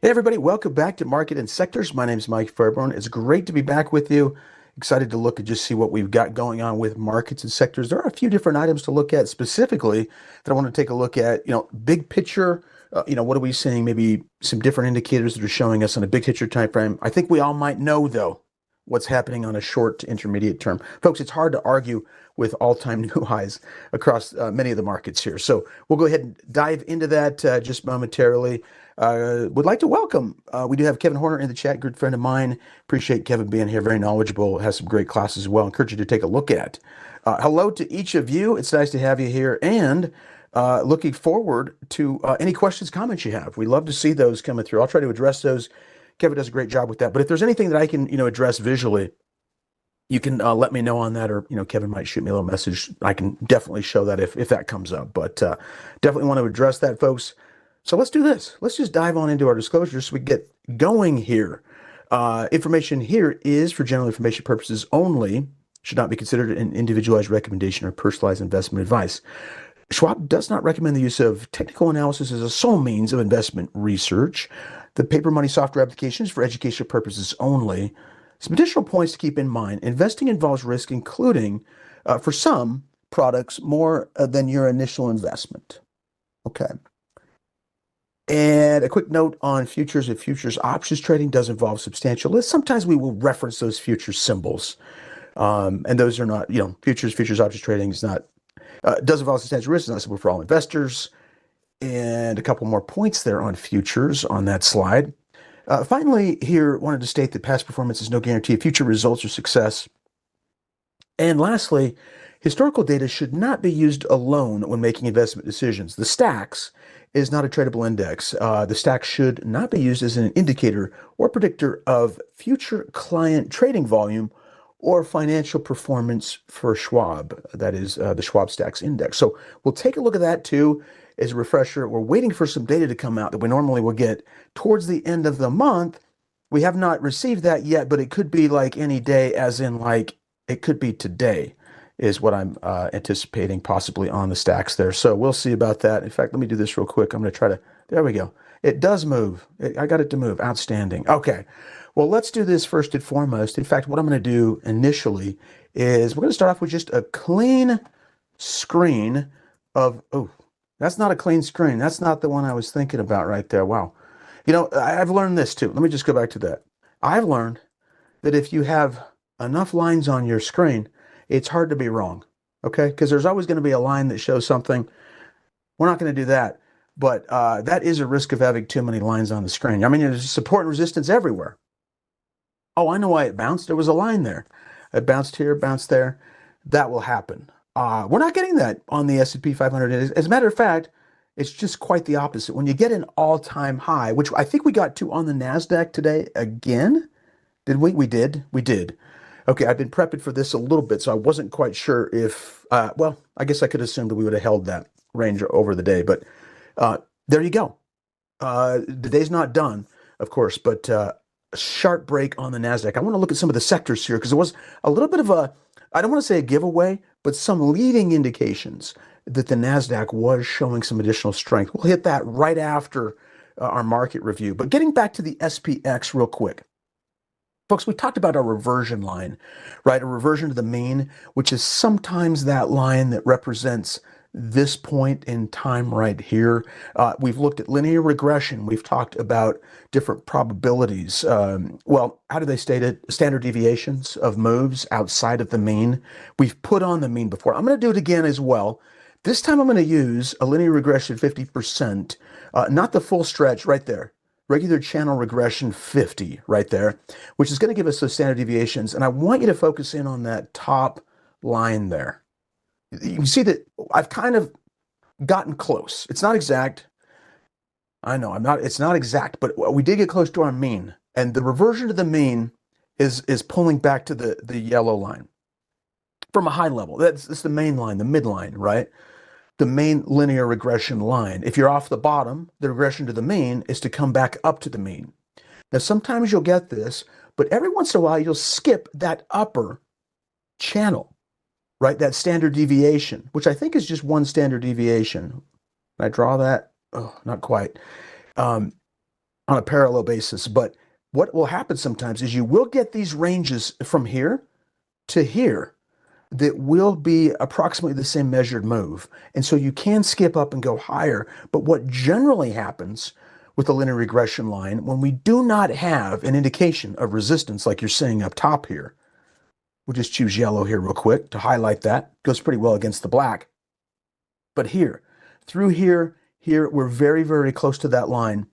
Hey everybody, welcome back to Market and Sectors. My name is Mike Fairbourn. It's great to be back with you. Excited to look and just see what we've got going on with markets and sectors. There are a few different items to look at specifically that I want to take a look at. Big picture, what are we seeing? Maybe some different indicators that are showing us on a big picture time frame. I think we all might know though what's happening on a short to intermediate term. Folks, it's hard to argue with all-time new highs across many of the markets here. So we'll go ahead and dive into that just momentarily. Would like to welcome, we do have Kevin Horner in the chat, good friend of mine. Appreciate Kevin being here, very knowledgeable, has some great classes as well. Encourage you to take a look at. Hello to each of you. It's nice to have you here, and looking forward to any questions, comments you have. We love to see those coming through. I'll try to address those. Kevin does a great job with that. But if there's anything that I can, address visually, you can let me know on that, or Kevin might shoot me a little message. I can definitely show that if that comes up. But definitely want to address that, folks. So let's do this. Let's just dive on into our disclosures so we get going here. Information here is for general information purposes only. Should not be considered an individualized recommendation or personalized investment advice. Schwab does not recommend the use of technical analysis as a sole means of investment research. The paper money software application is for educational purposes only. Some additional points to keep in mind. Investing involves risk, including, for some products, more than your initial investment. Okay. And a quick note on futures. If futures options trading does involve substantial risk, sometimes we will reference those futures symbols. And those are not, futures options trading is not, does involve substantial risk. It's not simple for all investors. And a couple more points there on futures on that slide. Finally, here, wanted to state that past performance is no guarantee of future results or success. And lastly, historical data should not be used alone when making investment decisions. The stacks is not a tradable index. The stack should not be used as an indicator or predictor of future client trading volume or financial performance for Schwab. That is the Schwab Stacks Index. So we'll take a look at that too as a refresher. We're waiting for some data to come out that we normally will get towards the end of the month. We have not received that yet, but it could be like any day, as in like it could be today is what I'm anticipating possibly on the stacks there. So we'll see about that. In fact, let me do this real quick. I'm going to try to, there we go. It does move. I got it to move. Outstanding. Okay. Well, let's do this first and foremost. In fact, what I'm going to do initially is we're going to start off with just a clean screen of, oh, that's not a clean screen. That's not the one I was thinking about right there. Wow. I've learned this too. Let me just go back to that. I've learned that if you have enough lines on your screen, it's hard to be wrong, okay? Because there's always going to be a line that shows something. We're not going to do that, but that is a risk of having too many lines on the screen. I mean, there's support and resistance everywhere. Oh, I know why it bounced. There was a line there. It bounced here, bounced there. That will happen. We're not getting that on the S&P 500. As a matter of fact, it's just quite the opposite. When you get an all-time high, which I think we got to on the NASDAQ today again. Did we? We did. We did. Okay, I've been prepping for this a little bit, so I wasn't quite sure if, well, I guess I could assume that we would have held that range over the day, but there you go. The day's not done, of course, but a sharp break on the NASDAQ. I want to look at some of the sectors here because there was a little bit of a, I don't want to say a giveaway, but some leading indications that the NASDAQ was showing some additional strength. We'll hit that right after our market review. But getting back to the SPX real quick. Folks, we talked about a reversion line, right? A reversion to the mean, which is sometimes that line that represents this point in time right here. We've looked at linear regression. We've talked about different probabilities. Well, how do they state it? Standard deviations of moves outside of the mean. We've put on the mean before. I'm going to do it again as well. This time I'm going to use a linear regression 50%, not the full stretch right there. Regular channel regression 50 right there, which is going to give us those standard deviations. And I want you to focus in on that top line there. You can see that I've kind of gotten close. It's not exact. I know it's not exact, but we did get close to our mean. And the reversion to the mean is pulling back to the yellow line from a high level. That's the main line, the midline, right? The main linear regression line. If you're off the bottom, the regression to the mean is to come back up to the mean. Now, sometimes you'll get this, but every once in a while, you'll skip that upper channel, right? That standard deviation, which I think is just one standard deviation. Can I draw that? Oh, not quite. on a parallel basis. But what will happen sometimes is you will get these ranges from here to here that will be approximately the same measured move. And so you can skip up and go higher. But what generally happens with the linear regression line, when we do not have an indication of resistance like you're seeing up top here, we'll just choose yellow here real quick to highlight that. Goes pretty well against the black. But here, through here, we're very, very close to that line.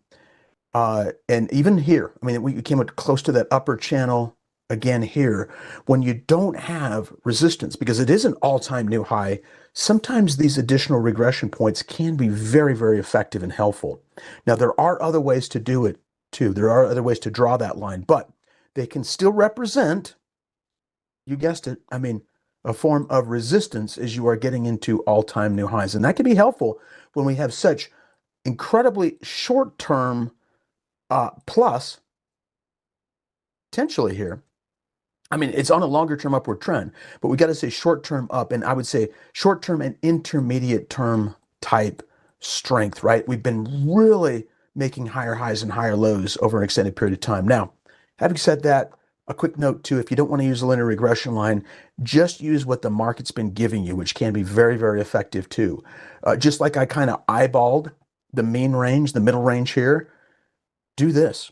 And even here, I mean, we came close to that upper channel again here. When you don't have resistance, because it is an all-time new high, sometimes these additional regression points can be very, very effective and helpful. Now, there are other ways to do it too. There are other ways to draw that line, but they can still represent, you guessed it, I mean, a form of resistance as you are getting into all-time new highs. And that can be helpful when we have such incredibly short-term plus potentially here. I mean, it's on a longer term upward trend, but we got to say short term up, and I would say short term and intermediate term type strength, right? We've been really making higher highs and higher lows over an extended period of time. Now, having said that, a quick note too, if you don't want to use a linear regression line, just use what the market's been giving you, which can be very, very effective too. Just like I kind of eyeballed the mean range, the middle range here, do this.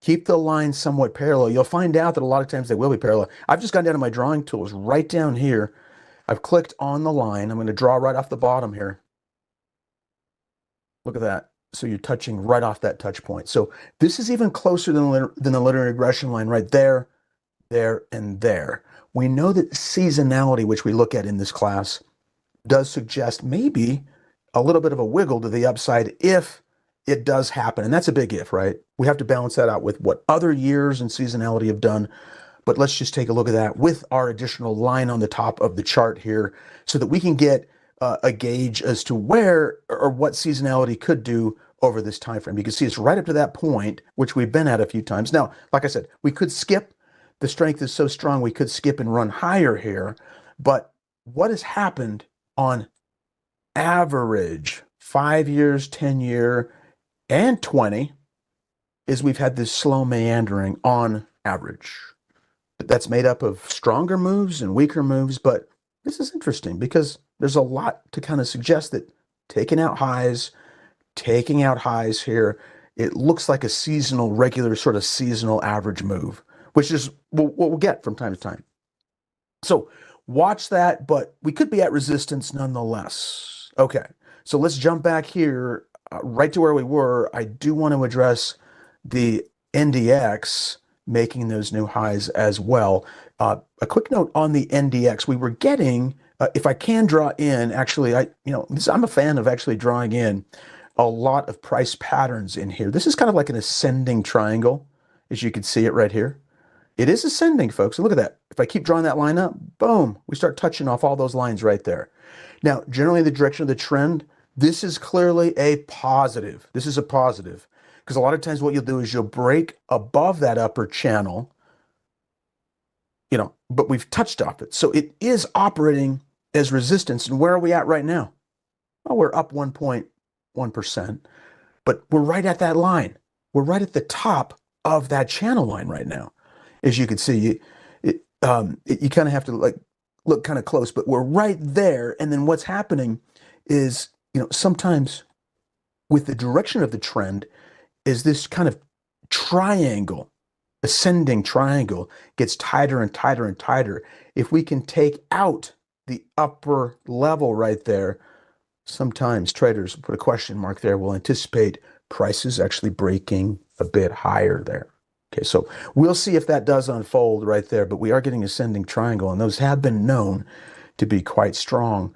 Keep the lines somewhat parallel. You'll find out that a lot of times they will be parallel. I've just gone down to my drawing tools right down here. I've clicked on the line. I'm going to draw right off the bottom here. Look at that. So you're touching right off that touch point. So this is even closer than the linear regression line right there, there, and there. We know that seasonality, which we look at in this class, does suggest maybe a little bit of a wiggle to the upside if it does happen. And that's a big if, right? We have to balance that out with what other years and seasonality have done. But let's just take a look at that with our additional line on the top of the chart here so that we can get a gauge as to where or what seasonality could do over this time frame. You can see it's right up to that point, which we've been at a few times. Now, like I said, we could skip. The strength is so strong, we could skip and run higher here. But what has happened on average, 5 years, 10-year, and 20, is we've had this slow meandering on average. That's made up of stronger moves and weaker moves, but this is interesting because there's a lot to kind of suggest that taking out highs here, it looks like a seasonal, regular sort of seasonal average move, which is what we'll get from time to time. So watch that, but we could be at resistance nonetheless. Okay, so let's jump back here right to where we were. I do want to address the NDX making those new highs as well. A quick note on the NDX, we were getting, if I can draw in, actually, I'm a fan of actually drawing in a lot of price patterns in here. This is kind of like an ascending triangle, as you can see it right here. It is ascending, folks. And look at that. If I keep drawing that line up, boom, we start touching off all those lines right there. Now, generally the direction of the trend, this is clearly a positive. This is a positive. Because a lot of times what you'll do is you'll break above that upper channel, but we've touched off it. So it is operating as resistance. And where are we at right now? Well, we're up 1.1%, but we're right at that line. We're right at the top of that channel line right now. As you can see, you kind of have to look kind of close, but we're right there. And then what's happening is, sometimes with the direction of the trend is this kind of triangle, ascending triangle gets tighter and tighter and tighter. If we can take out the upper level right there, sometimes traders put a question mark there, will anticipate prices actually breaking a bit higher there. Okay, so we'll see if that does unfold right there, but we are getting ascending triangle, and those have been known to be quite strong.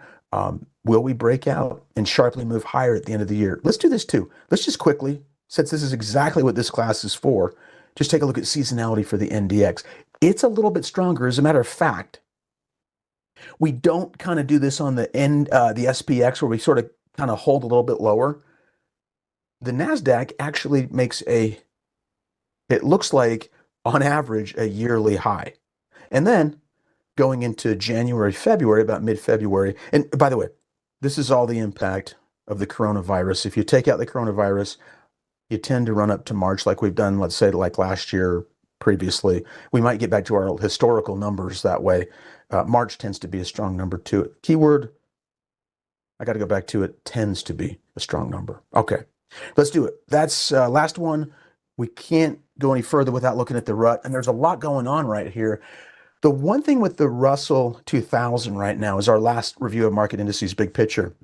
Will we break out and sharply move higher at the end of the year? Let's do this too. Let's just quickly, since this is exactly what this class is for, just take a look at seasonality for the NDX. It's a little bit stronger. As a matter of fact, we don't kind of do this on the SPX where we sort of kind of hold a little bit lower. The NASDAQ actually makes it looks like on average a yearly high. And then going into January, February, about mid-February, and by the way, this is all the impact of the coronavirus. If you take out the coronavirus, you tend to run up to March like we've done, let's say, like last year previously. We might get back to our historical numbers that way. March tends to be a strong number too. Keyword, I got to go back to it, tends to be a strong number. Okay, let's do it. That's last one. We can't go any further without looking at the rut, and there's a lot going on right here. The one thing with the Russell 2000 right now is our last review of market indices, big picture.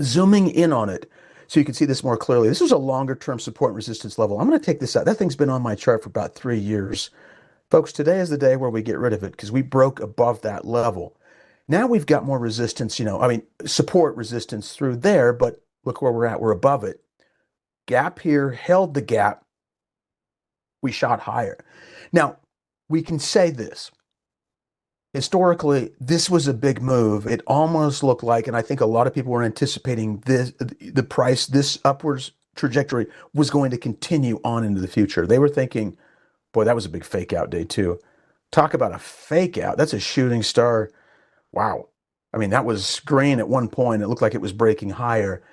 Zooming in on it so you can see this more clearly. This was a longer term support and resistance level. I'm going to take this out. That thing's been on my chart for about 3 years. Folks, today is the day where we get rid of it because we broke above that level. Now we've got more resistance, support resistance through there, but look where we're at. We're above it. Gap here, held the gap. We shot higher. Now, we can say this. Historically, this was a big move. It almost looked like, and I think a lot of people were anticipating this upwards trajectory was going to continue on into the future. They were thinking, boy, that was a big fake out day too. Talk about a fake out. That's a shooting star. Wow. I mean, that was green at one point. It looked like it was breaking higher.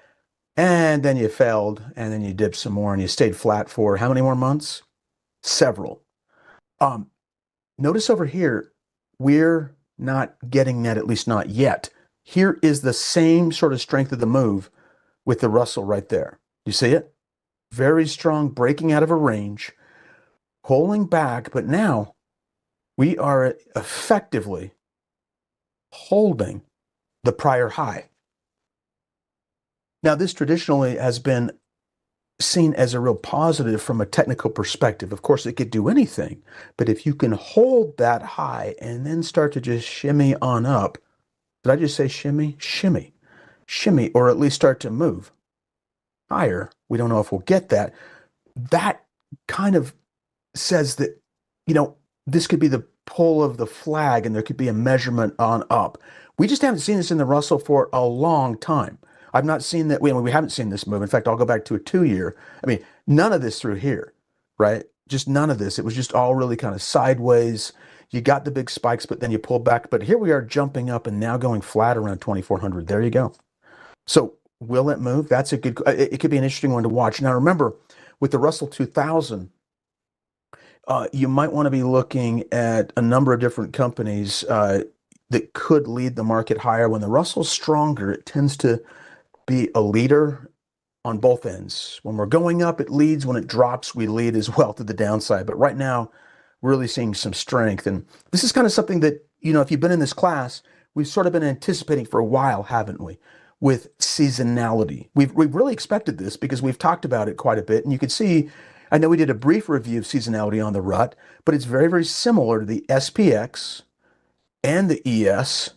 And then you failed, and then you dipped some more, and you stayed flat for how many more months? Several. Notice over here, we're not getting that, at least not yet. Here is the same sort of strength of the move with the Russell right there. You see it? Very strong, breaking out of a range, pulling back, but now we are effectively holding the prior high. Now, this traditionally has been seen as a real positive from a technical perspective. Of course, it could do anything, but if you can hold that high and then start to just shimmy on up, did I just say shimmy? Shimmy, or at least start to move higher. We don't know if we'll get that. That kind of says that, this could be the pull of the flag and there could be a measurement on up. We just haven't seen this in the Russell for a long time. I've not seen that. We haven't seen this move. In fact, I'll go back to a 2-year. I mean, none of this through here, right? Just none of this. It was just all really kind of sideways. You got the big spikes, but then you pull back. But here we are jumping up and now going flat around 2,400. There you go. So will it move? That's a good, it could be an interesting one to watch. Now, remember, with the Russell 2000, you might want to be looking at a number of different companies that could lead the market higher. When the Russell's stronger, it tends to be a leader on both ends. When we're going up, it leads. When it drops, we lead as well to the downside. But right now, we're really seeing some strength. And this is kind of something that, if you've been in this class, we've sort of been anticipating for a while, haven't we? With seasonality. We've really expected this because we've talked about it quite a bit. And you can see, I know we did a brief review of seasonality on the rut, but it's very, very similar to the SPX and the ES.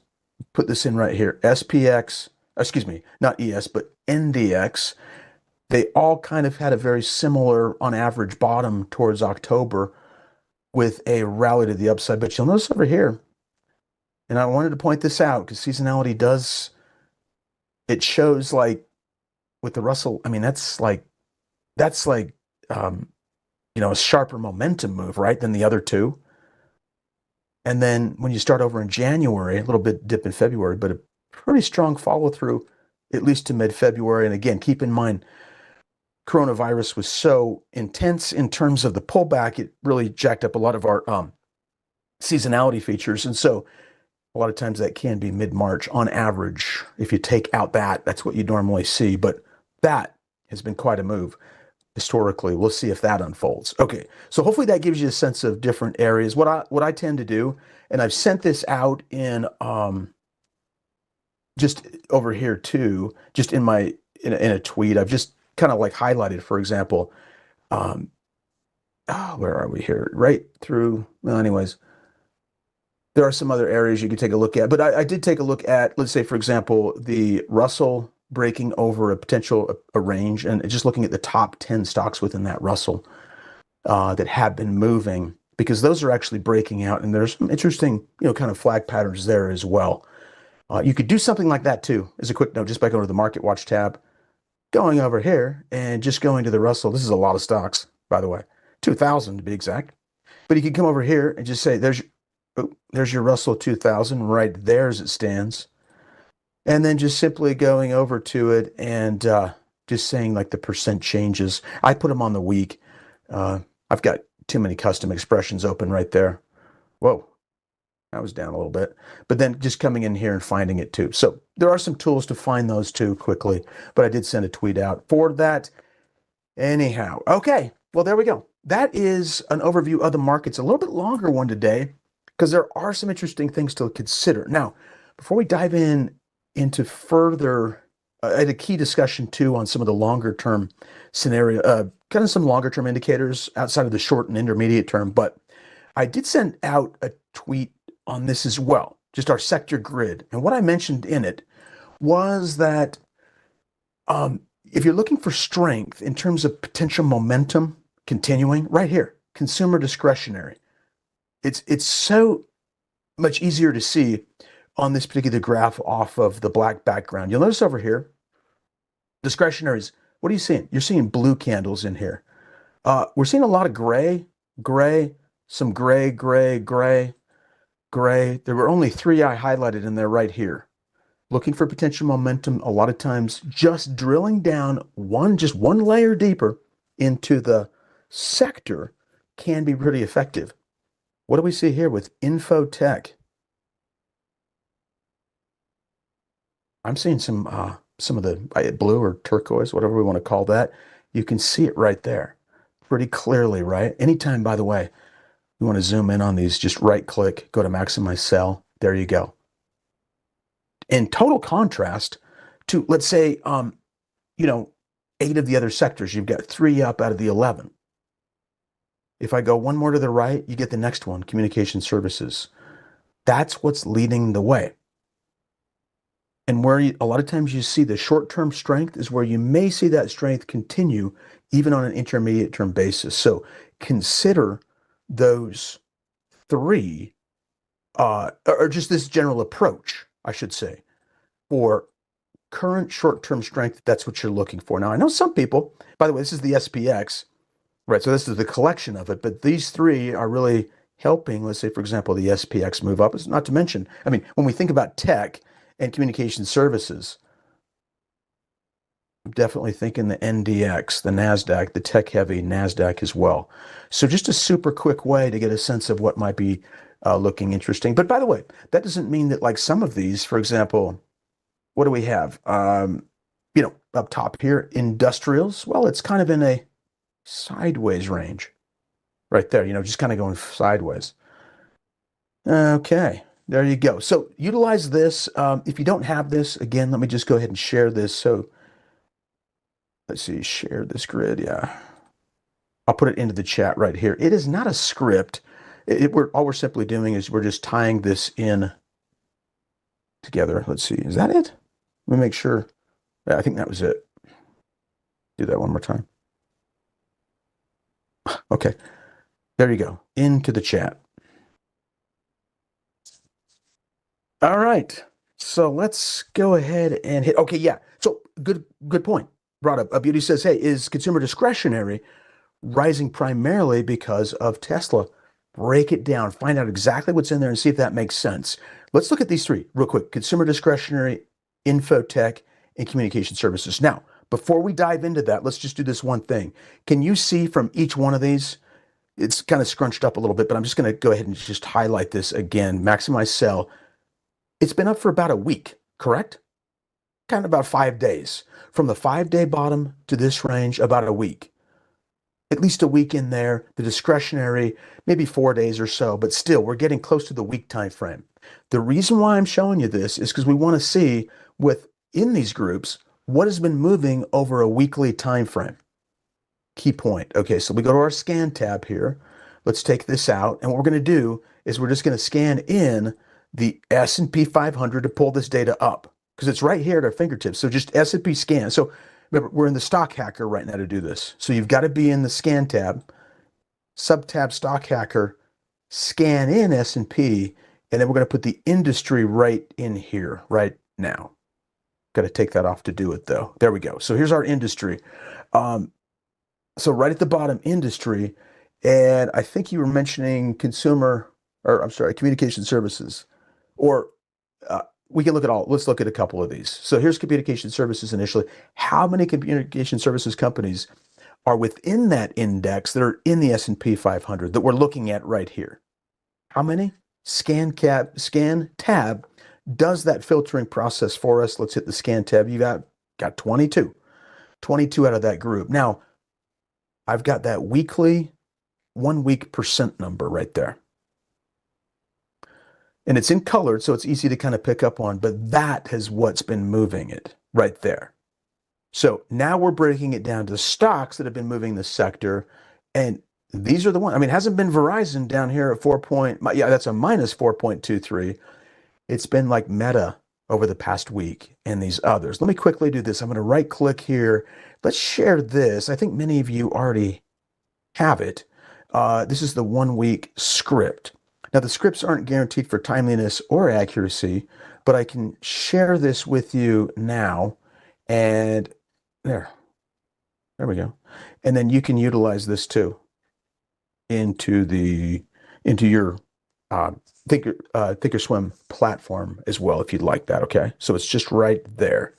Put this in right here. SPX, excuse me, not ES, but NDX. They all kind of had a very similar, on average, bottom towards October with a rally to the upside. But you'll notice over here, and I wanted to point this out because seasonality does, it shows like with the Russell, I mean, that's like a sharper momentum move, right, than the other two. And then when you start over in January, a little bit dip in February, but a pretty strong follow through, at least to mid-February. And again, keep in mind, coronavirus was so intense in terms of the pullback, it really jacked up a lot of our seasonality features. And so a lot of times that can be mid-March on average. If you take out that's what you normally see. But that has been quite a move historically. We'll see if that unfolds. Okay, so hopefully that gives you a sense of different areas. What I tend to do, and I've sent this out in just over here too, just in a tweet. I've just kind of like highlighted, for example, where are we here? Right through. Well, anyways, there are some other areas you could take a look at, but I did take a look at, let's say, for example, the Russell breaking over a range, and just looking at the top 10 stocks within that Russell that have been moving, because those are actually breaking out, and there's some interesting, kind of flag patterns there as well. You could do something like that too, as a quick note, just by going to the Market Watch tab, going over here, and just going to the Russell. This is a lot of stocks, by the way, 2,000 to be exact. But you could come over here and just say, there's your Russell 2000 right there as it stands. And then just simply going over to it and just saying like the percent changes. I put them on the week. I've got too many custom expressions open right there. Whoa, that was down a little bit. But then just coming in here and finding it too. So there are some tools to find those too quickly, but I did send a tweet out for that. Anyhow, okay, well, there we go. That is an overview of the markets, a little bit longer one today, because there are some interesting things to consider. Now, before we dive into further, I had a key discussion too on some of the longer term scenario, kind of some longer term indicators outside of the short and intermediate term, but I did send out a tweet on this as well, just our sector grid. And what I mentioned in it was that if you're looking for strength in terms of potential momentum continuing, right here, consumer discretionary. It's so much easier to see on this particular graph off of the black background. You'll notice over here, discretionaries. What are you seeing? You're seeing blue candles in here. We're seeing a lot of gray, some gray. There were only 3 I highlighted in there right here. Looking for potential momentum, a lot of times just drilling down just one layer deeper into the sector can be pretty effective. What do we see here with infotech? I'm seeing some of the blue or turquoise, whatever we want to call that. You can see it right there pretty clearly, right? Anytime, by the way, you want to zoom in on these, just right click, go to maximize sell. There you go. In total contrast to, let's say, 8 of the other sectors, you've got 3 up out of the 11. If I go one more to the right, you get the next one, communication services. That's what's leading the way. And where a lot of times you see the short-term strength is where you may see that strength continue even on an intermediate-term basis. So consider those 3, or just this general approach, I should say, for current short-term strength. That's what you're looking for. Now, I know some people, by the way, this is the SPX, right? So this is the collection of it, but these 3 are really helping, let's say, for example, the SPX move up. It's not to mention, I mean, when we think about tech and communication services, I'm definitely thinking the NDX, the NASDAQ, the tech-heavy NASDAQ as well. So just a super quick way to get a sense of what might be looking interesting. But by the way, that doesn't mean that like some of these, for example, what do we have? Up top here, industrials. Well, it's kind of in a sideways range right there, just kind of going sideways. Okay, there you go. So utilize this. If you don't have this, again, let me just go ahead and share this. So let's see, share this grid. Yeah, I'll put it into the chat right here. It is not a script. All we're simply doing is we're just tying this in together. Let's see, is that it? Let me make sure. Yeah, I think that was it. Do that one more time. Okay, there you go, into the chat. All right, so let's go ahead and hit, okay, yeah, so good point brought up. Beauty says, hey, is consumer discretionary rising primarily because of Tesla? Break it down, find out exactly what's in there and see if that makes sense. Let's look at these 3 real quick: consumer discretionary, infotech, and communication services. Now, before we dive into that, let's just do this one thing. Can you see from each one of these? It's kind of scrunched up a little bit, but I'm just going to go ahead and just highlight this again. Maximize sell. It's been up for about a week, correct? Kind of about 5 days. From the 5-day bottom to this range, about a week. At least a week in there. The discretionary, maybe 4 days or so, but still, we're getting close to the week time frame. The reason why I'm showing you this is because we want to see within these groups what has been moving over a weekly time frame. Key point. Okay, so we go to our scan tab here. Let's take this out, and what we're going to do is we're just going to scan in the S&P 500 to pull this data up, because it's right here at our fingertips. So just S&P scan. So remember, we're in the stock hacker right now to do this. So you've got to be in the scan tab, sub-tab stock hacker, scan in S&P, and then we're going to put the industry right in here right now. Got to take that off to do it though. There we go. So here's our industry. So right at the bottom, industry, and I think you were mentioning communication services, or we can look at all, let's look at a couple of these. So here's communication services initially. How many communication services companies are within that index that are in the S&P 500 that we're looking at right here? How many? Scan tab does that filtering process for us. Let's hit the scan tab. You got 22 out of that group. Now, I've got that weekly 1 week percent number right there. And it's in colored, so it's easy to kind of pick up on, but that is what's been moving it right there. So now we're breaking it down to the stocks that have been moving the sector. And these are the ones. I mean, it hasn't been Verizon down here at that's a minus 4.23. It's been like Meta over the past week and these others. Let me quickly do this. I'm going to right click here. Let's share this. I think many of you already have it. This is the 1 week script. Now, the scripts aren't guaranteed for timeliness or accuracy, but I can share this with you now. And there we go. And then you can utilize this too into your Thinkorswim platform as well, if you'd like that. Okay, so it's just right there.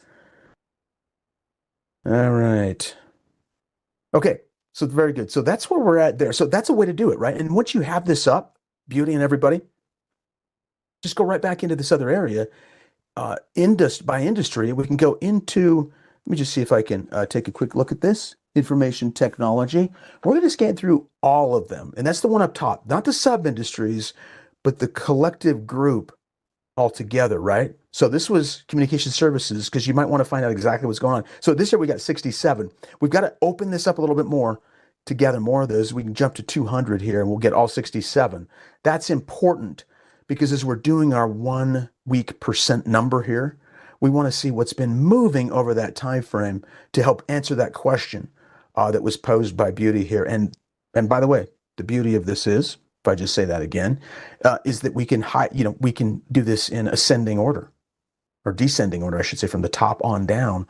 All right. Okay, so very good. So that's where we're at there. So that's a way to do it, right? And once you have this up, Beauty and everybody, just go right back into this other area. By industry, we can go into, let me just see if I can take a quick look at this. Information technology. We're going to scan through all of them. And that's the one up top, not the sub-industries, but the collective group altogether, right? So this was communication services, because you might want to find out exactly what's going on. So this year we got 67. We've got to open this up a little bit more to gather more of those. We can jump to 200 here and we'll get all 67. That's important because as we're doing our 1 week percent number here, we want to see what's been moving over that time frame to help answer that question that was posed by Beauty here. And by the way, the beauty of this is, if I just say that again, is that we can we can do this in ascending order, or descending order, I should say, from the top on down.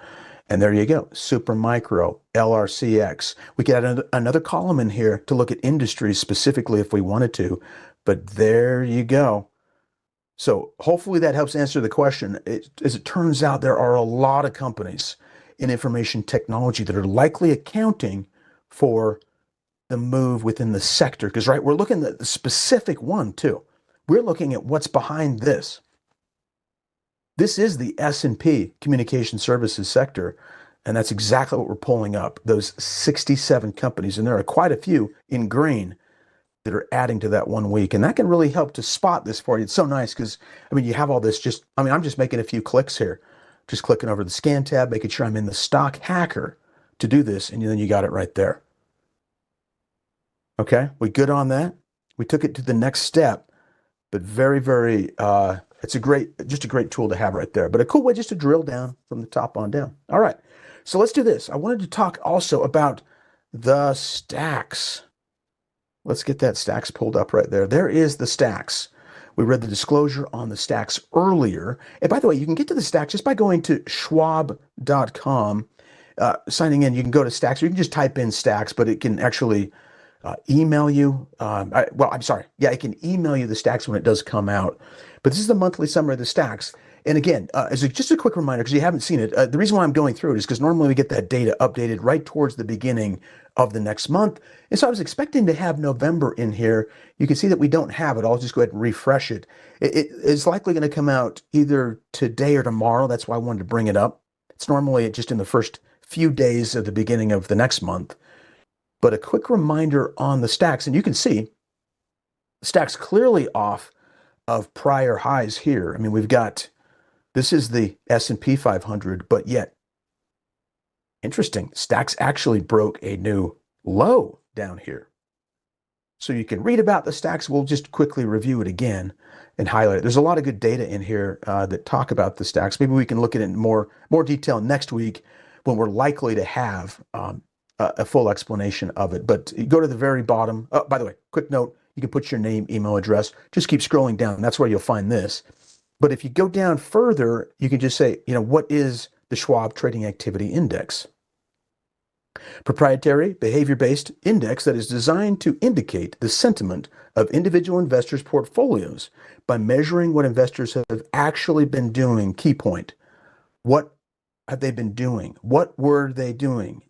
And there you go, super micro, LRCX. We could add another column in here to look at industries specifically if we wanted to, but there you go. So hopefully that helps answer the question. As it turns out, there are a lot of companies in information technology that are likely accounting for the move within the sector. Because, right, we're looking at the specific one too. We're looking at what's behind this. This is the S&P communication services sector, and that's exactly what we're pulling up, those 67 companies, and there are quite a few in green that are adding to that 1 week, and that can really help to spot this for you. It's so nice because, I mean, you have all this I'm just making a few clicks here, just clicking over the scan tab, making sure I'm in the stock hacker to do this, and then you got it right there. Okay, we good on that? We took it to the next step, but very, very, it's just a great tool to have right there, but a cool way just to drill down from the top on down. All right, so let's do this. I wanted to talk also about the stacks. Let's get that stacks pulled up right there. There is the stacks. We read the disclosure on the stacks earlier. And by the way, you can get to the stacks just by going to schwab.com, signing in. You can go to stacks, or you can just type in stacks, but it can actually email you. It can email you the stacks when it does come out. But this is the monthly summary of the stacks. And again, just a quick reminder, because you haven't seen it, the reason why I'm going through it is because normally we get that data updated right towards the beginning of the next month. And so I was expecting to have November in here. You can see that we don't have it. I'll just go ahead and refresh it. It is likely going to come out either today or tomorrow. That's why I wanted to bring it up. It's normally just in the first few days of the beginning of the next month. But a quick reminder on the stacks, and you can see the stacks clearly off of prior highs here. I mean, this is the S&P 500, but yet, interesting, stacks actually broke a new low down here. So you can read about the stacks. We'll just quickly review it again and highlight it. There's a lot of good data in here that talk about the stacks. Maybe we can look at it in more detail next week when we're likely to have a full explanation of it. But you go to the very bottom. Oh, by the way, quick note, you can put your name, email address. Just keep scrolling down. That's where you'll find this. But if you go down further, you can just say, what is the Schwab Trading Activity Index? Proprietary behavior-based index that is designed to indicate the sentiment of individual investors' portfolios by measuring what investors have actually been doing. Key point. What have they been doing? What were they doing?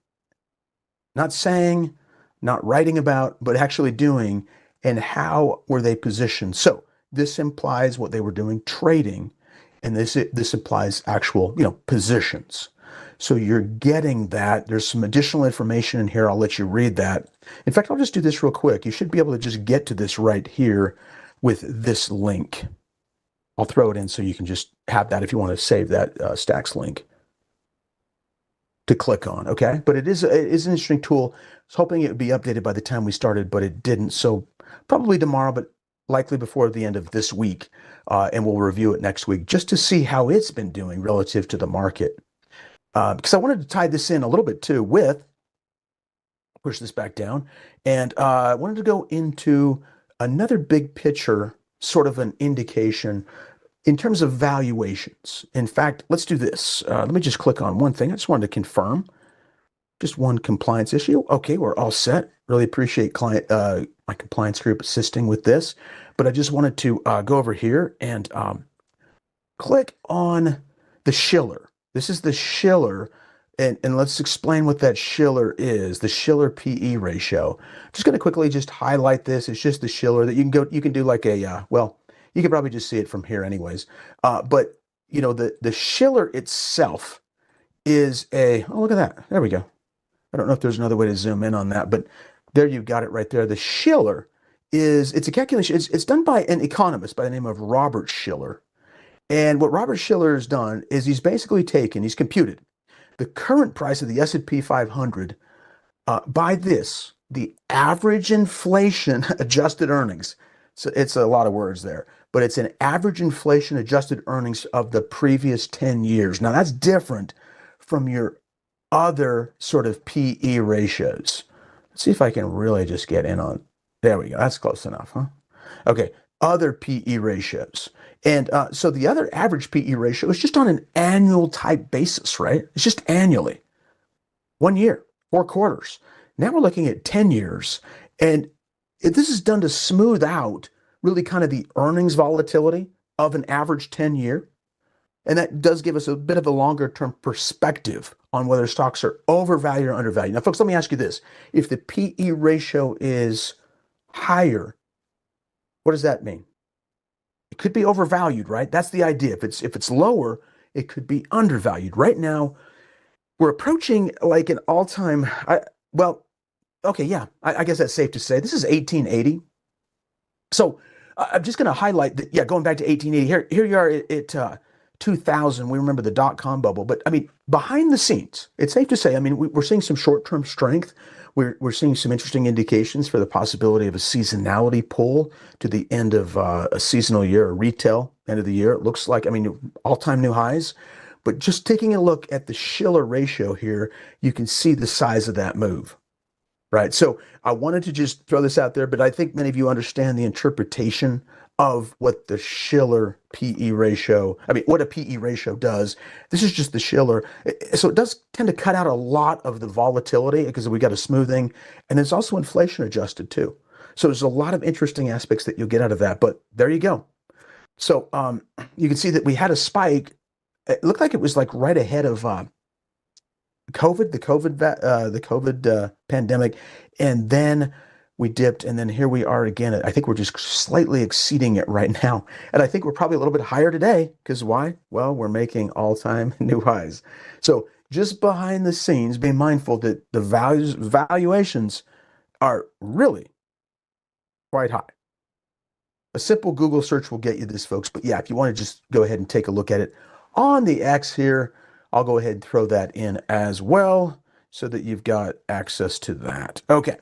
Not saying, not writing about, but actually doing, and how were they positioned? So this implies what they were doing, trading, and this implies actual, positions. So you're getting that. There's some additional information in here. I'll let you read that. In fact, I'll just do this real quick. You should be able to just get to this right here with this link. I'll throw it in so you can just have that if you want to save that Stacks link to click on, okay? But it is an interesting tool. I was hoping it would be updated by the time we started, but it didn't. So probably tomorrow, but likely before the end of this week, and we'll review it next week just to see how it's been doing relative to the market. Because I wanted to tie this in a little bit too with, push this back down, and I wanted to go into another big picture, sort of an indication in terms of valuations. In fact, let's do this. Let me just click on one thing. I just wanted to confirm just one compliance issue. Okay, we're all set. Really appreciate my compliance group assisting with this. But I just wanted to go over here and click on the Shiller. This is the Shiller, and let's explain what that Shiller is, the Shiller PE ratio. I'm just going to quickly just highlight this. It's just the Shiller that you can do like a, well, you can probably just see it from here anyways. But, the Shiller itself is oh, look at that. There we go. I don't know if there's another way to zoom in on that, but there you've got it right there. The Shiller it's a calculation. It's done by an economist by the name of Robert Shiller. And what Robert Shiller has done is he's computed the current price of the S&P 500 by the average inflation adjusted earnings. So it's a lot of words there, but it's an average inflation adjusted earnings of the previous 10 years. Now that's different from your other sort of PE ratios. Let's see if I can really just get in on, there we go. That's close enough, huh? Okay, other PE ratios. And so the other average PE ratio is just on an annual type basis, right? It's just annually. 1 year, 4 quarters. Now we're looking at 10 years. And this is done to smooth out really kind of the earnings volatility of an average 10-year. And that does give us a bit of a longer term perspective on whether stocks are overvalued or undervalued. Now, folks, let me ask you this. If the PE ratio is higher, what does that mean? It could be overvalued, right? That's the idea. If it's lower, it could be undervalued. Right now, we're approaching like an all-time, okay, yeah, I guess that's safe to say. This is 1880. So I'm just going to highlight that, yeah, going back to 1880, here you are at 2000. We remember the dot-com bubble. But, I mean, behind the scenes, it's safe to say, I mean, we're seeing some short-term strength. We're seeing some interesting indications for the possibility of a seasonality pull to the end of a seasonal year, a retail end of the year. It looks like, I mean, all-time new highs. But just taking a look at the Shiller ratio here, you can see the size of that move, right? So I wanted to just throw this out there, but I think many of you understand the interpretation of what the Shiller PE ratio, I mean, what a PE ratio does. This is just the Shiller. So it does tend to cut out a lot of the volatility because we got a smoothing, and it's also inflation adjusted too. So there's a lot of interesting aspects that you'll get out of that, but there you go. So you can see that we had a spike. It looked like it was like right ahead of COVID, the COVID pandemic, and then we dipped, and then here we are again. I think we're just slightly exceeding it right now, and I think we're probably a little bit higher today. Because why? Well, we're making all-time new highs. So just behind the scenes, be mindful that the valuations are really quite high. A simple Google search will get you this, folks. But yeah, if you want to just go ahead and take a look at it on the X here, I'll go ahead and throw that in as well so that you've got access to that. Okay.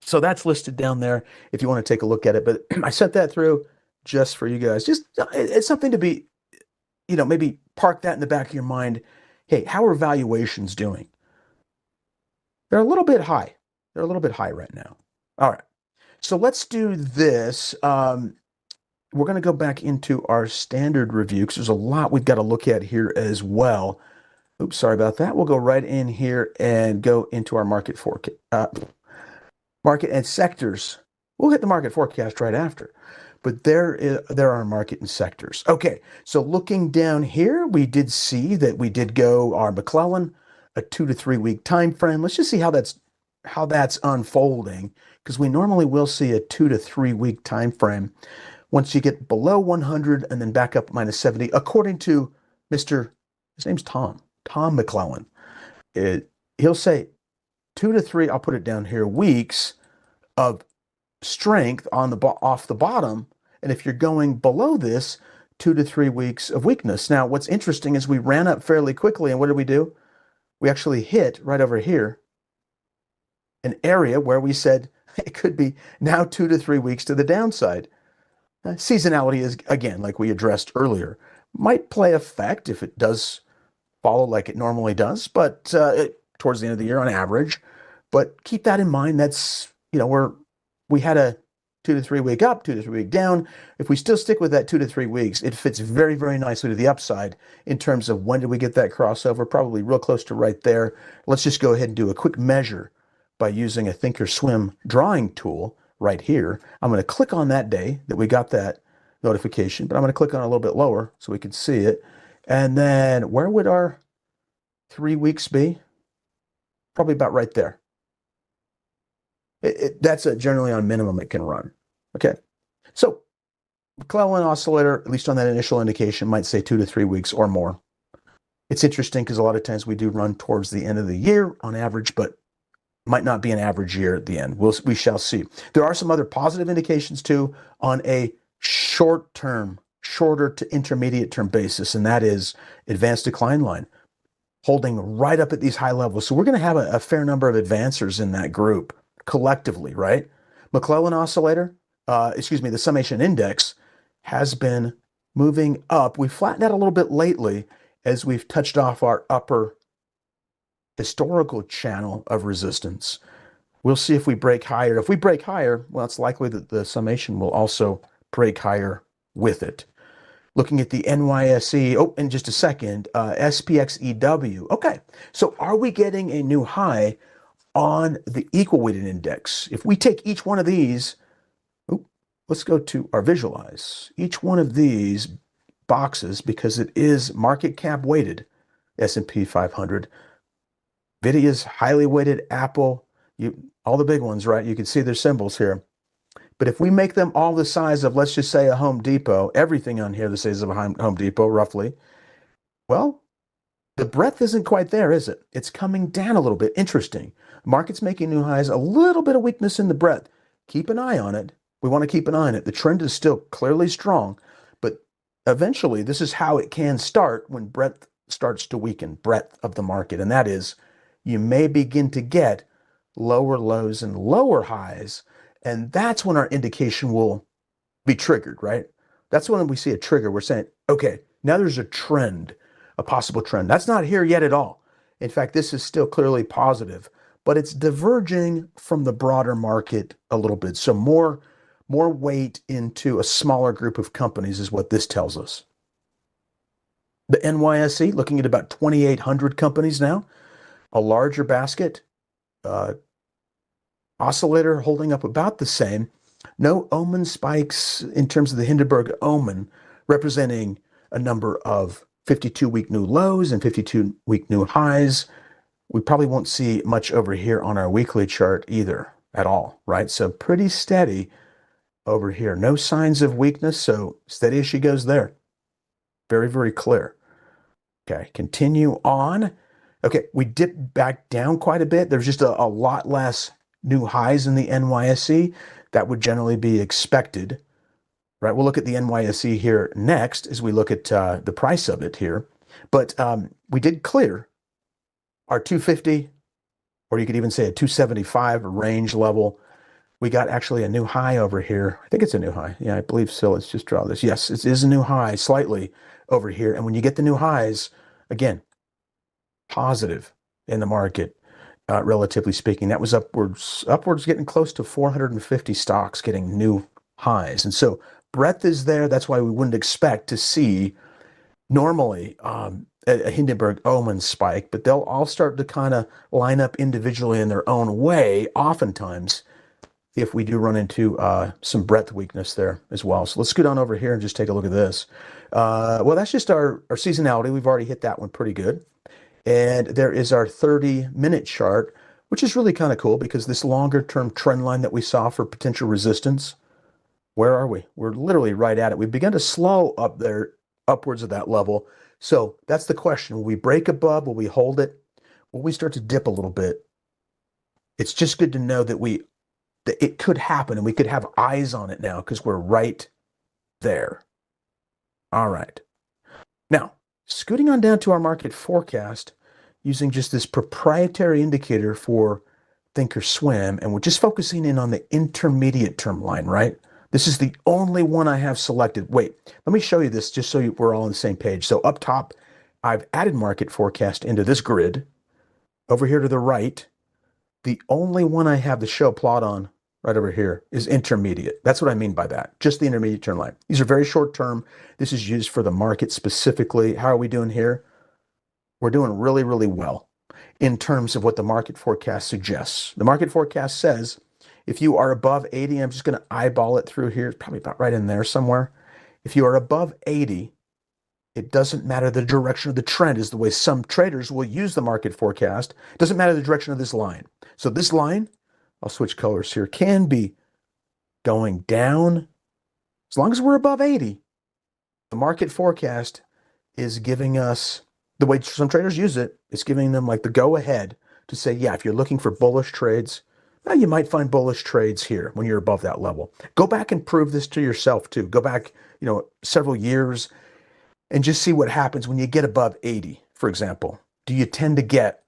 So that's listed down there if you want to take a look at it. But I sent that through just for you guys. Just it's something to be, maybe park that in the back of your mind. Hey, how are valuations doing? They're a little bit high. They're a little bit high right now. All right. So let's do this. We're going to go back into our standard review because there's a lot we've got to look at here as well. Oops, sorry about that. We'll go right in here and go into our market forecast, market and sectors. We'll hit the market forecast right after, but there are market and sectors. Okay, so looking down here, we did see that we did go our McClellan, a 2 to 3 week time frame. Let's just see how that's unfolding, because we normally will see a 2 to 3 week time frame once you get below 100 and then back up minus 70, according to his name's Tom McClellan. He'll say 2 to 3, I'll put it down here, weeks of strength on off the bottom. And if you're going below this, 2 to 3 weeks of weakness. Now, what's interesting is we ran up fairly quickly. And what did we do? We actually hit right over here an area where we said it could be now 2 to 3 weeks to the downside. Seasonality is, again, like we addressed earlier, might play effect if it does follow like it normally does, but towards the end of the year on average. But keep that in mind. That's, we had a 2 to 3 week up, 2 to 3 week down. If we still stick with that 2 to 3 weeks, it fits very, very nicely to the upside in terms of when did we get that crossover, probably real close to right there. Let's just go ahead and do a quick measure by using a Thinkorswim drawing tool right here. I'm going to click on that day that we got that notification, but I'm going to click on it a little bit lower so we can see it. And then where would our 3 weeks be? Probably about right there. That's generally on minimum it can run. Okay. So McClellan oscillator, at least on that initial indication, might say 2 to 3 weeks or more. It's interesting because a lot of times we do run towards the end of the year on average, but might not be an average year at the end. We shall see. There are some other positive indications too on a shorter to intermediate term basis, and that is advanced decline line holding right up at these high levels. So we're going to have a fair number of advancers in that group collectively, right? McClellan oscillator, the summation index has been moving up. We flattened out a little bit lately as we've touched off our upper historical channel of resistance. We'll see if we break higher. If we break higher, well, it's likely that the summation will also break higher with it. Looking at the NYSE, in just a second, SPXEW. Okay, so are we getting a new high on the equal weighted index? If we take each one of these, let's go to our visualize. Each one of these boxes, because it is market cap weighted, S&P 500, NVIDIA's highly weighted, Apple, all the big ones, right? You can see their symbols here. But if we make them all the size of, let's just say, a Home Depot, everything on here the size of a Home Depot, roughly, well, the breadth isn't quite there, is it? It's coming down a little bit. Interesting. Market's making new highs, a little bit of weakness in the breadth. Keep an eye on it. We want to keep an eye on it. The trend is still clearly strong, but eventually this is how it can start when breadth starts to weaken, breadth of the market. And that is, you may begin to get lower lows and lower highs. And that's when our indication will be triggered, right? That's when we see a trigger. We're saying, okay, now there's a trend, a possible trend. That's not here yet at all. In fact, this is still clearly positive, but it's diverging from the broader market a little bit. So more weight into a smaller group of companies is what this tells us. The NYSE, looking at about 2,800 companies now, a larger basket, oscillator holding up about the same. No omen spikes in terms of the Hindenburg omen, representing a number of 52-week new lows and 52-week new highs. We probably won't see much over here on our weekly chart either at all, right? So pretty steady over here. No signs of weakness, so steady as she goes there. Very, very clear. Okay, continue on. Okay, we dipped back down quite a bit. There's just a lot less new highs in the NYSE. That would generally be expected, right? We'll look at the NYSE here next as we look at the price of it here. But we did clear our 250, or you could even say a 275 range level. We got actually a new high over here. I think it's a new high. Yeah, I believe so. Let's just draw this. Yes, it is a new high slightly over here. And when you get the new highs, again, positive in the market, relatively speaking. That was upwards getting close to 450 stocks getting new highs. And so breadth is there. That's why we wouldn't expect to see normally a Hindenburg omen spike, but they'll all start to kind of line up individually in their own way, oftentimes, if we do run into some breadth weakness there as well. So let's scoot on over here and just take a look at this. Well, that's just our seasonality. We've already hit that one pretty good. And there is our 30-minute chart, which is really kind of cool because this longer term trend line that we saw for potential resistance, where are we? We're literally right at it. We've begun to slow up there upwards of that level. So that's the question. Will we break above? Will we hold it? Will we start to dip a little bit? It's just good to know that it could happen and we could have eyes on it now because we're right there. All right. Now, scooting on down to our market forecast using just this proprietary indicator for Thinkorswim, and we're just focusing in on the intermediate term line, right? This is the only one I have selected. Wait, let me show you this just so we're all on the same page. So up top, I've added market forecast into this grid. Over here to the right, the only one I have the show plot on right over here is intermediate. That's what I mean by that, just the intermediate term line. These are very short term. This is used for the market specifically. How are we doing here? We're doing really, really well in terms of what the market forecast suggests. The market forecast says if you are above 80, I'm just going to eyeball it through here. It's probably about right in there somewhere. If you are above 80, it doesn't matter the direction of the trend is the way some traders will use the market forecast. It doesn't matter the direction of this line. So this line, I'll switch colors here, can be going down. As long as we're above 80, the market forecast is giving us, the way some traders use it, it's giving them like the go ahead to say, yeah, if you're looking for bullish trades, well, you might find bullish trades here when you're above that level. Go back and prove this to yourself too. Go back, several years and just see what happens when you get above 80, for example. Do you tend to get,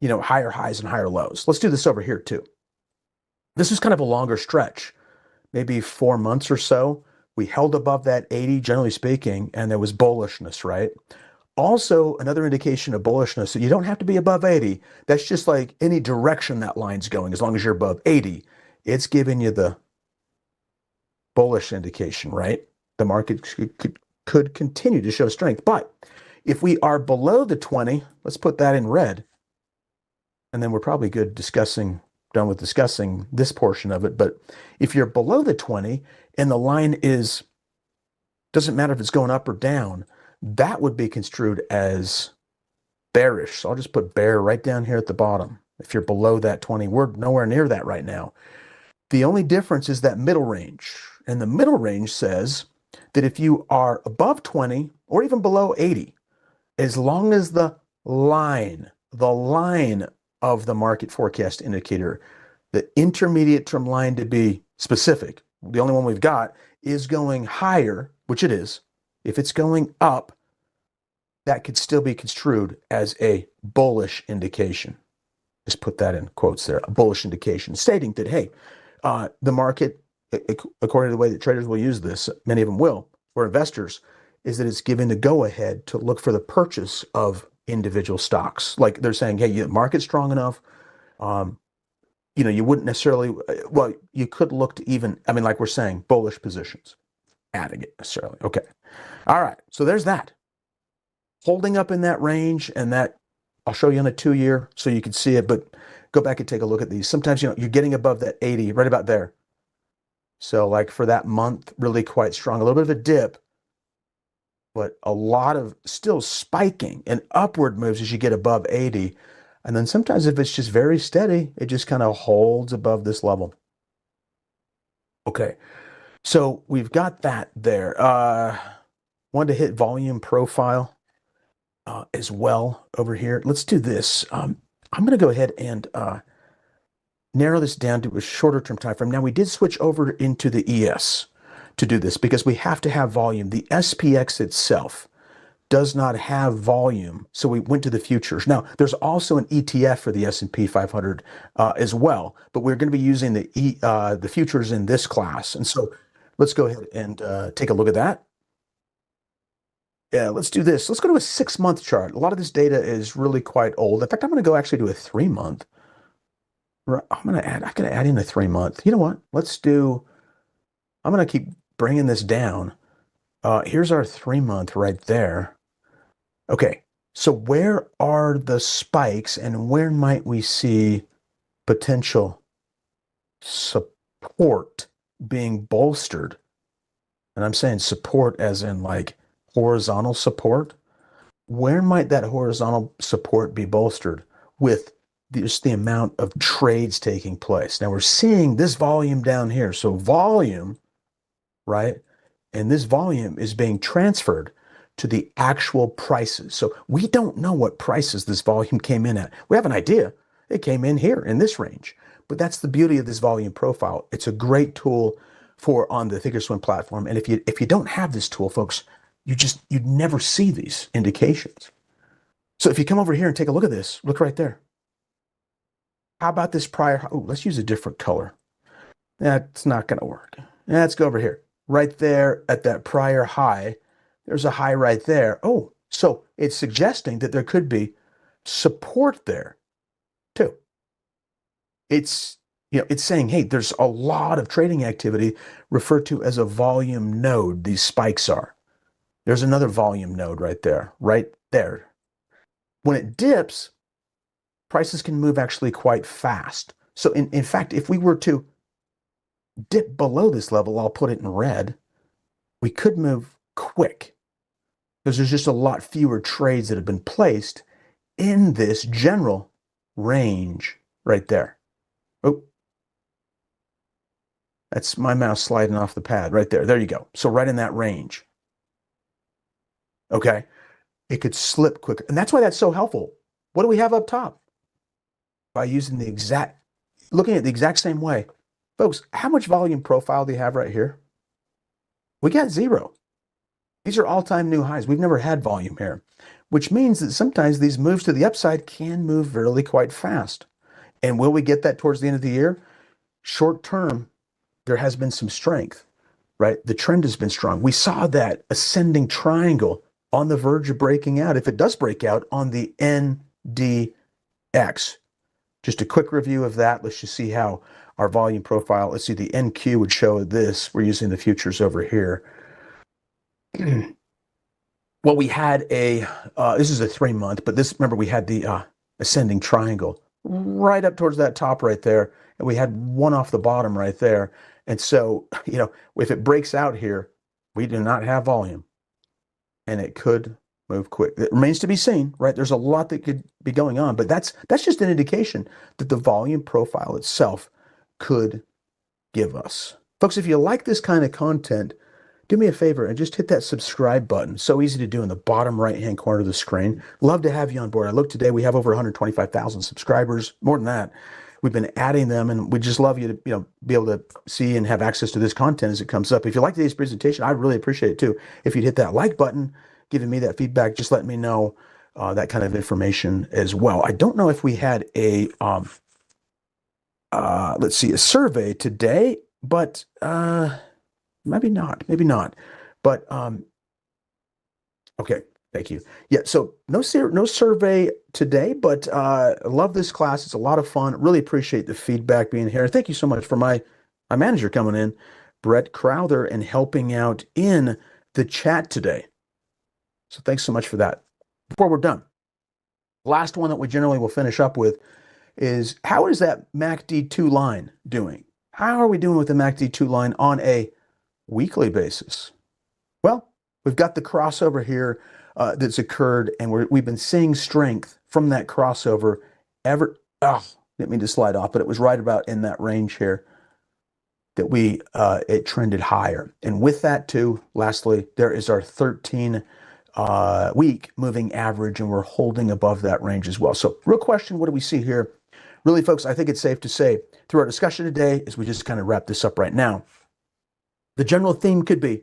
higher highs and higher lows? Let's do this over here too. This is kind of a longer stretch, maybe 4 months or so. We held above that 80, generally speaking, and there was bullishness, right? Also, another indication of bullishness, so you don't have to be above 80. That's just like any direction that line's going, as long as you're above 80. It's giving you the bullish indication, right? The market could continue to show strength. But if we are below the 20, let's put that in red. And then we're probably done with discussing this portion of it. But if you're below the 20 and the line doesn't matter if it's going up or down, that would be construed as bearish. So I'll just put bear right down here at the bottom. If you're below that 20, we're nowhere near that right now. The only difference is that middle range. And the middle range says that if you are above 20 or even below 80, as long as the line of the market forecast indicator, the intermediate term line to be specific, the only one we've got, is going higher, which it is. If it's going up, that could still be construed as a bullish indication. Just put that in quotes there, a bullish indication, stating that, hey, the market, according to the way that traders will use this, many of them will, or investors, is that it's giving the go-ahead to look for the purchase of individual stocks. Like they're saying, hey, the market's strong enough. You wouldn't necessarily, well, you could look to even, like we're saying, bullish positions, adding it necessarily. Okay. All right. So there's that. Holding up in that range, and that I'll show you on a 2-year so you can see it, but go back and take a look at these. Sometimes, you're getting above that 80, right about there. So like for that month, really quite strong, a little bit of a dip, but a lot of still spiking and upward moves as you get above 80. And then sometimes if it's just very steady, it just kind of holds above this level. Okay, so we've got that there. Wanted to hit volume profile as well over here. Let's do this. I'm going to go ahead and narrow this down to a shorter term time frame. Now, we did switch over into the ES to do this because we have to have volume. The SPX itself does not have volume, so we went to the futures. Now, there's also an ETF for the S&P 500 as well, but we're going to be using the futures in this class. And so let's go ahead and take a look at that. Yeah, let's do this. Let's go to a 6-month chart. A lot of this data is really quite old. In fact, I'm going to go actually to a 3-month. I can add in a 3-month. You know what? I'm going to keep bringing this down. Here's our 3-month right there. Okay, so where are the spikes and where might we see potential support being bolstered? And I'm saying support as in like horizontal support. Where might that horizontal support be bolstered with just the amount of trades taking place? Now we're seeing this volume down here. So volume, right? And this volume is being transferred to the actual prices. So we don't know what prices this volume came in at. We have an idea. It came in here in this range. But that's the beauty of this volume profile. It's a great tool for on the Thinkorswim platform. And if you don't have this tool, folks, you'd never see these indications. So if you come over here and take a look at this, look right there. How about this prior? Oh, let's use a different color. That's not going to work. Let's go over here. Right there at that prior high, there's a high right there. Oh, so it's suggesting that there could be support there too. It's it's saying, hey, there's a lot of trading activity referred to as a volume node. These spikes are. There's another volume node right there, right there. When it dips, prices can move actually quite fast. So in fact, if we were to dip below this level, I'll put it in red, we could move quick because there's just a lot fewer trades that have been placed in this general range right there. Oh, that's my mouse sliding off the pad right there. There you go. So right in that range. Okay. It could slip quicker. And that's why that's so helpful. What do we have up top? By using looking at the exact same way. Folks, how much volume profile do you have right here? We got 0. These are all-time new highs. We've never had volume here, which means that sometimes these moves to the upside can move really quite fast. And will we get that towards the end of the year? Short term, there has been some strength, right? The trend has been strong. We saw that ascending triangle on the verge of breaking out. If it does break out on the NDX, just a quick review of that. Let's just see how our volume profile, let's see, the NQ would show this. We're using the futures over here. Well, we had this is a 3-month, but remember, we had the ascending triangle right up towards that top right there. And we had one off the bottom right there. And so, if it breaks out here, we do not have volume and it could move quick. It remains to be seen, right? There's a lot that could be going on, but that's just an indication that the volume profile itself could give us. Folks, if you like this kind of content, do me a favor and just hit that subscribe button. So easy to do in the bottom right-hand corner of the screen. Love to have you on board. I look today, we have over 125,000 subscribers, more than that. We've been adding them, and we just love you to be able to see and have access to this content as it comes up. If you like today's presentation, I really appreciate it too. If you'd hit that like button, giving me that feedback, just let me know that kind of information as well. I don't know if we had a let's see, a survey today, but maybe not. But okay, thank you. Yeah, so no survey today, but I love this class. It's a lot of fun. Really appreciate the feedback being here. Thank you so much for my manager coming in, Brett Crowther, and helping out in the chat today. So thanks so much for that. Before we're done, last one that we generally will finish up with is, how is that MACD2 line doing? How are we doing with the MACD2 line on a weekly basis? Well, we've got the crossover here that's occurred, and we've been seeing strength from that crossover didn't mean to slide off, but it was right about in that range here that it trended higher. And with that too, lastly, there is our 13 week moving average, and we're holding above that range as well. So real question, what do we see here? Really, folks, I think it's safe to say through our discussion today, as we just kind of wrap this up right now, the general theme could be,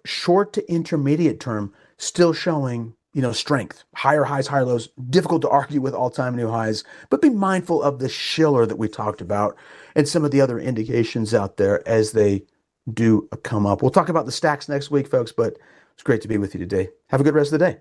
short to intermediate term, still showing, strength, higher highs, higher lows, difficult to argue with all-time new highs, but be mindful of the Shiller that we talked about and some of the other indications out there as they do come up. We'll talk about the stacks next week, folks, but it's great to be with you today. Have a good rest of the day.